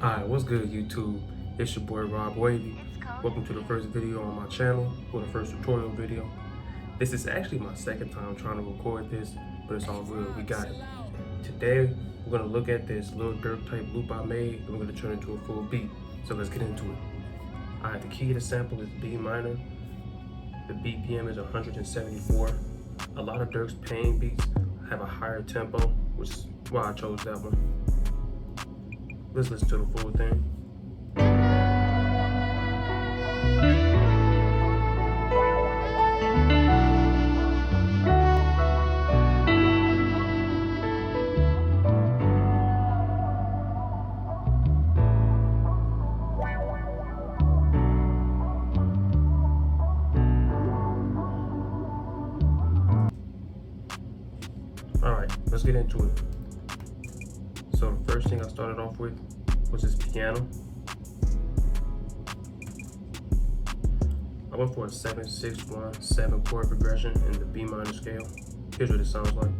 Hi, what's good YouTube? It's your boy Rob Wavy. Welcome to the first video on my channel, or the first tutorial video. This is actually my second time trying to record this, but it's all good, we got it. Today, we're gonna look at this Lil Durk type loop I made, and we're gonna turn it into a full beat. So let's get into it. Alright, the key to the sample is B minor. The BPM is 174. A lot of Durk's pain beats have a higher tempo, which is why I chose that one. Let's listen to the full thing. Alright, let's get into it. So the first thing I started off with was this piano. I went for a 7-6-1-7 chord progression in the B minor scale. Here's what it sounds like.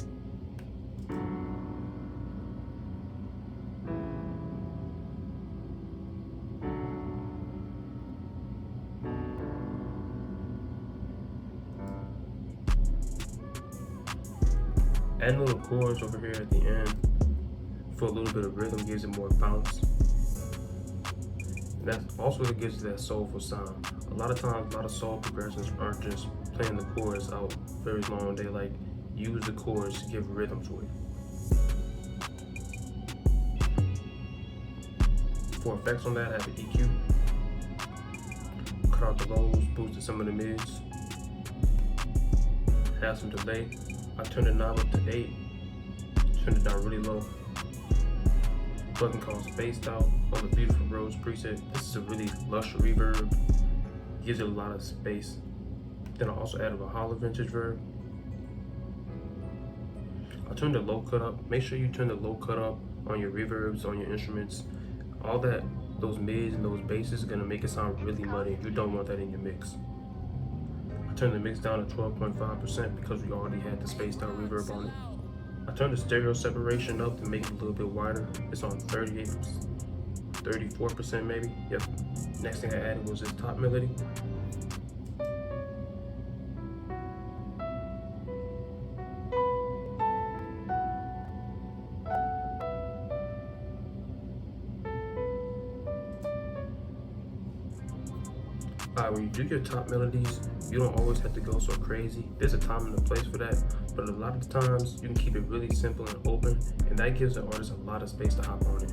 Adding little chords over here at the end for a little bit of rhythm gives it more bounce. And that's also what gives it that soulful sound. A lot of times, a lot of soul progressions aren't just playing the chords out very long. They like use the chords to give rhythm to it. For effects on that, I have an EQ. Cut out the lows, boosted some of the mids. Have some delay. I turned the knob up to 8. Turned it down really low. Button called Spaced Out on the Beautiful Rose preset. This is a really lush reverb. Gives it a lot of space. Then I also added a hollow vintage verb. I turned the low cut up. Make sure you turn the low cut up on your reverbs, on your instruments. All that, those mids and those basses are gonna make it sound really muddy. You don't want that in your mix. I turned the mix down to 12.5% because we already had the spaced out reverb on it. I turned the stereo separation up to make it a little bit wider. It's on 34% maybe. Yep. Next thing I added was this top melody. When you do your top melodies, you don't always have to go so crazy. There's a time and a place for that, but a lot of the times you can keep it really simple and open, and that gives the artist a lot of space to hop on it.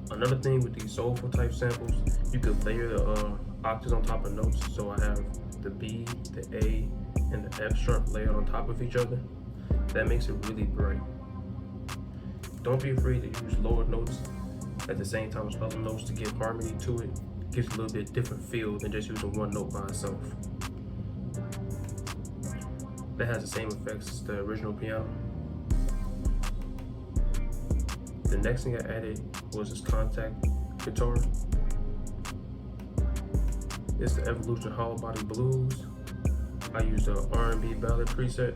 Another thing with these soulful type samples, you could layer the octaves on top of notes. So I have the B, the A, and the F sharp layered on top of each other. That makes it really bright. Don't be afraid to use lower notes at the same time as other notes to give harmony to it. Gives a little bit different feel than just using one note by itself. That has the same effects as the original piano. The next thing I added was this contact guitar. It's the Evolution Hollow Body Blues. I used the OMB ballad preset.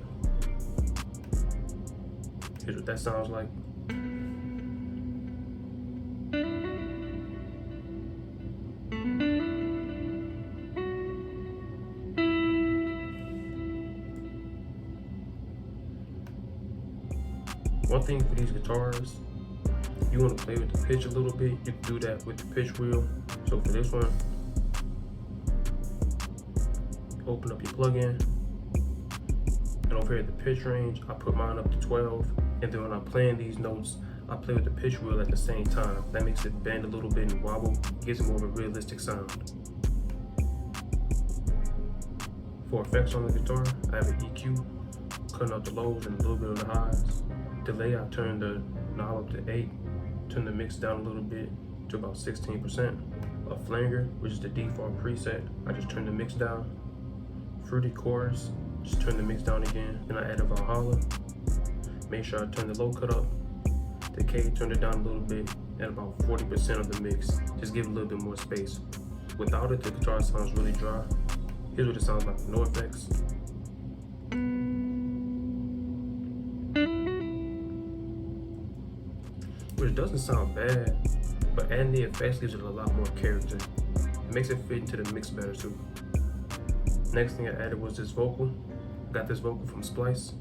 Here's what that sounds like. One thing for these guitars, you want to play with the pitch a little bit, you can do that with the pitch wheel. So for this one, open up your plugin, and over here at the pitch range, I put mine up to 12, and then when I'm playing these notes, I play with the pitch wheel at the same time. That makes it bend a little bit and wobble, gives it more of a realistic sound. For effects on the guitar, I have an EQ, cutting out the lows and a little bit of the highs. Delay, I turned the knob up to 8, turned the mix down a little bit to about 16%. A flanger, which is the default preset, I just turned the mix down. Fruity chorus, just turn the mix down again. Then I added Valhalla. Make sure I turn the low cut up. Decay, turned it down a little bit at about 40% of the mix. Just give it a little bit more space. Without it, the guitar sounds really dry. Here's what it sounds like with no effects. which doesn't sound bad, but adding the effects gives it a lot more character. It makes it fit into the mix better too. Next thing I added was this vocal. I got this vocal from Splice.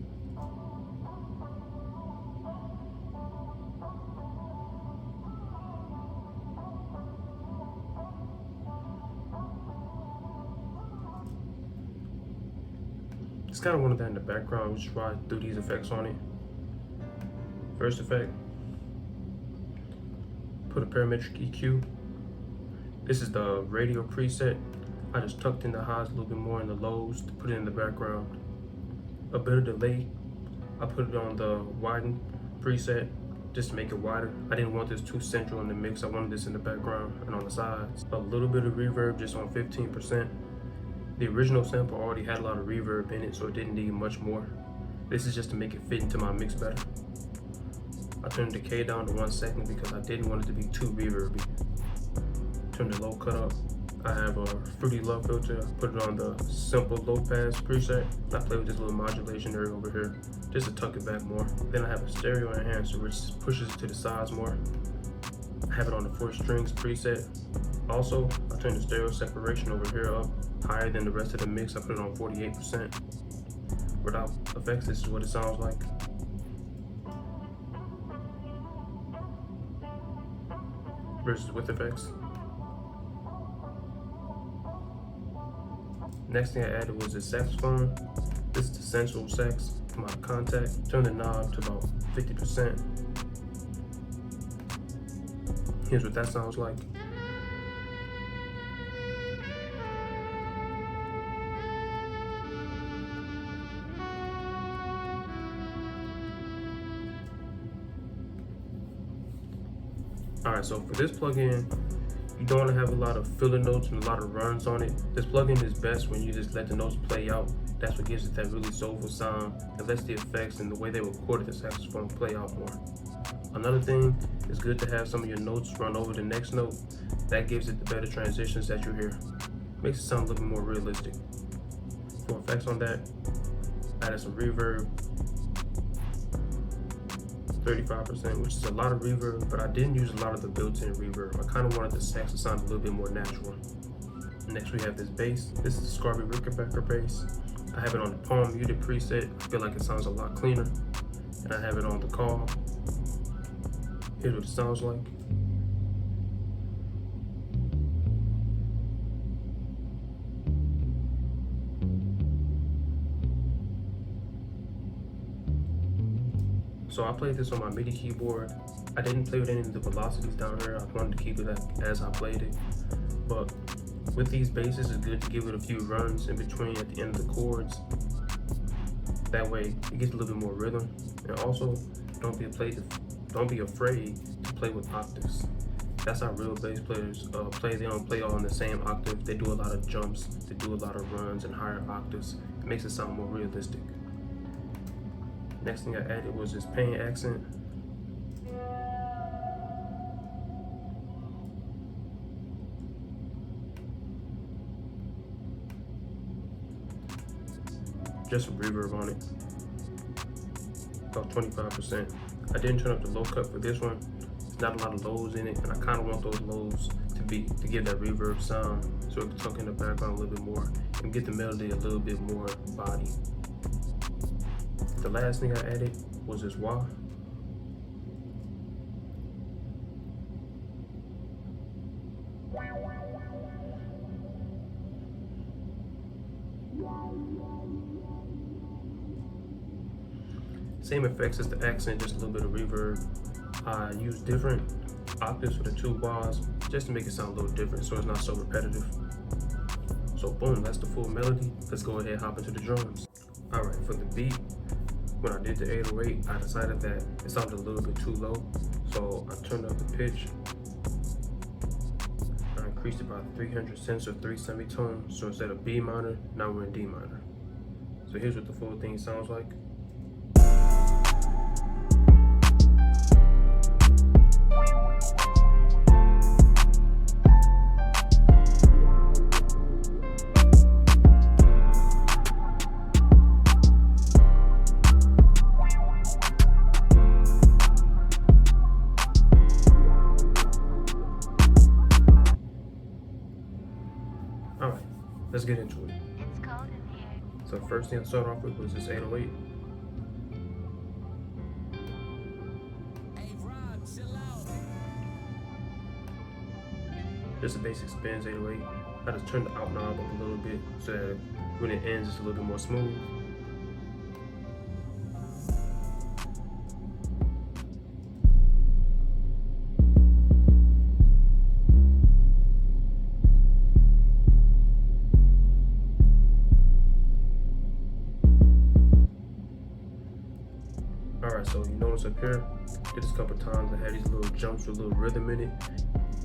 Just kind of wanted that in the background, just ride through these effects on it. First effect, put a parametric EQ. This is the radio preset. I just tucked in the highs a little bit more in the lows to put it in the background. A bit of delay, I put it on the widen preset just to make it wider. I didn't want this too central in the mix. I wanted this in the background and on the sides. A little bit of reverb just on 15%. The original sample already had a lot of reverb in it, so it didn't need much more. This is just to make it fit into my mix better. I turned the decay down to 1 second because I didn't want it to be too reverby. Turn the low cut up. I have a Fruity Love filter. I put it on the simple low pass preset. I play with this little modulation area over here just to tuck it back more. Then I have a stereo enhancer which pushes it to the sides more. I have it on the 4 strings preset. Also, I turn the stereo separation over here up higher than the rest of the mix. I put it on 48%. Without effects, this is what it sounds like. Versus with effects. Next thing I added was the saxophone. This is the sensual sax from my contact. Turn the knob to about 50%. Here's what that sounds like. Alright, so for this plugin, you don't want to have a lot of filler notes and a lot of runs on it. This plugin is best when you just let the notes play out. That's what gives it that really soulful sound and lets the effects and the way they recorded the saxophone play out more. Another thing, it's good to have some of your notes run over the next note. That gives it the better transitions that you hear. Makes it sound a little bit more realistic. For effects on that, I added some reverb. 35%, which is a lot of reverb, but I didn't use a lot of the built-in reverb. I kind of wanted the sax to sound a little bit more natural. Next we have this bass. This is the Scarby Rickenbacker bass. I have it on the palm muted preset. I feel like it sounds a lot cleaner. And I have it on the call. Here's what it sounds like. So I played this on my MIDI keyboard. I didn't play with any of the velocities down here. I wanted to keep it as I played it. But with these basses, it's good to give it a few runs in between at the end of the chords. That way, it gets a little bit more rhythm. And also, don't be afraid to play with octaves. That's how real bass players play. They don't play all in the same octave. They do a lot of jumps. They do a lot of runs and higher octaves. It makes it sound more realistic. Next thing I added was this pain accent. Just some reverb on it. About 25%. I didn't turn up the low cut for this one. There's not a lot of lows in it, and I kind of want those lows to give that reverb sound, so it can tuck in the background a little bit more and get the melody a little bit more body. The last thing I added was this wah. Same effects as the accent, just a little bit of reverb. I use different octaves for the 2 wahs just to make it sound a little different so it's not so repetitive. So boom, that's the full melody. Let's go ahead and hop into the drums. Alright, for the beat, when I did the 808, I decided that it sounded a little bit too low. So I turned up the pitch. I increased it by 300 cents or 3 semitones. So instead of B minor, now we're in D minor. So here's what the full thing sounds like. Let's get into it. It's cold in here. So first thing I started off with was this 808. Just a basic spins 808. I just turned the out knob up a little bit so that when it ends it's a little bit more smooth. Alright, so you notice up here, did this a couple times, I had these little jumps with a little rhythm in it.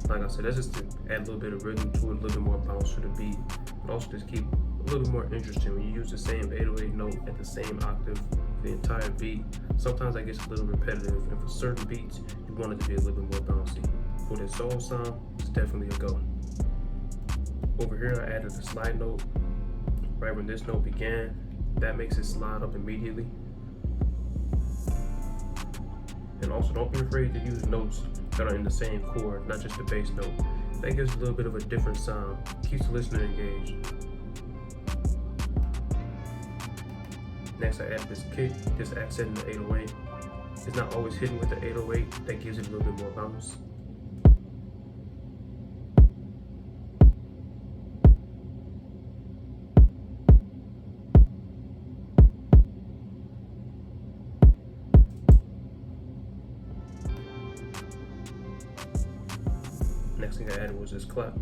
Like I said, that's just to add a little bit of rhythm to it, a little bit more bounce to the beat, but also just keep a little bit more interesting. When you use the same 808 note at the same octave for the entire beat, sometimes that gets a little repetitive, and for certain beats, you want it to be a little bit more bouncy. For the soul sound, it's definitely a go. Over here, I added a slide note. Right when this note began, that makes it slide up immediately. And also don't be afraid to use notes that are in the same chord, not just the bass note. That gives a little bit of a different sound, keeps the listener engaged. Next I added this kick, this accent in the 808. It's not always hidden with the 808, that gives it a little bit more bounce. Next thing I added was this clap.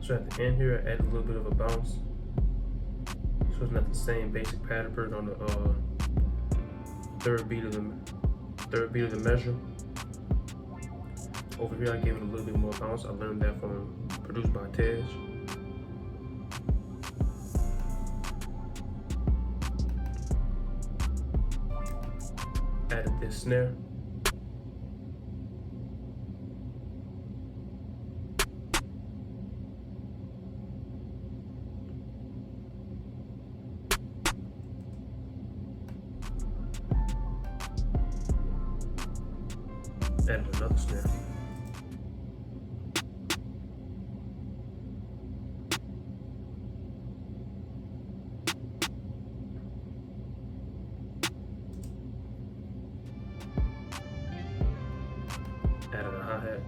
So at the end here, I added a little bit of a bounce. So it's not the same basic pattern on the third beat of the measure. Over here, I gave it a little bit more bounce. I learned that from Produced by Tej. Added this snare. Added another snare. Added a hi-hat.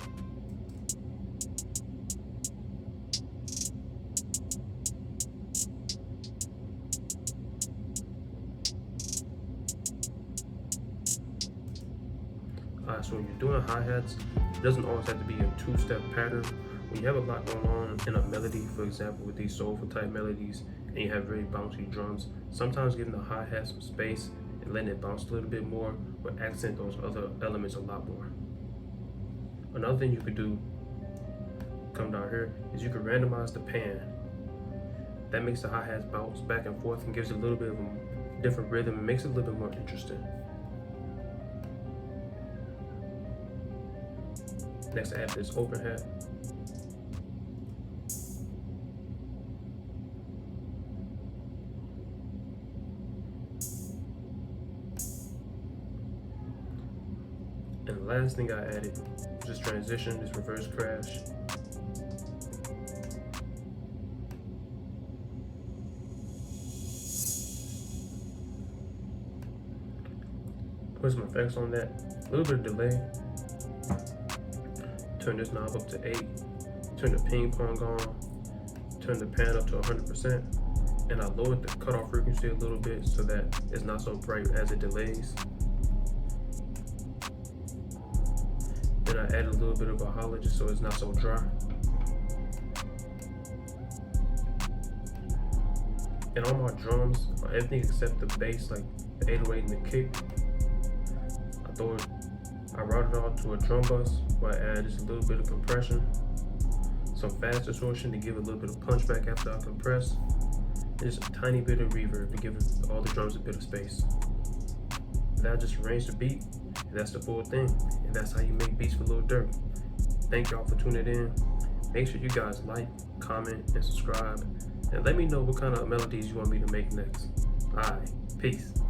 So when you're doing hi-hats, it doesn't always have to be a two-step pattern. When you have a lot going on in a melody, for example, with these soulful type melodies, and you have very bouncy drums, sometimes giving the hi-hat some space and letting it bounce a little bit more will accent those other elements a lot more. Another thing you could do, come down here, is you could randomize the pan. That makes the hi-hats bounce back and forth and gives it a little bit of a different rhythm and makes it a little bit more interesting. Next, I add this open hat. And the last thing I added was this transition, this reverse crash. Put some effects on that, a little bit of delay. Turn this knob up to 8, turn the ping pong on, turn the pan up to 100%, and I lowered the cutoff frequency a little bit so that it's not so bright as it delays. Then I added a little bit of a holler just so it's not so dry. And on my drums, everything except the bass, like the 808 and the kick, I routed it all to a drum bus where I added just a little bit of compression, some fast distortion to give it a little bit of punch back after I compress, and just a tiny bit of reverb to give all the drums a bit of space. And I just arranged the beat, and that's the full thing. And that's how you make beats for Lil Durk. Thank y'all for tuning in. Make sure you guys like, comment, and subscribe. and let me know what kind of melodies you want me to make next. Alright, peace.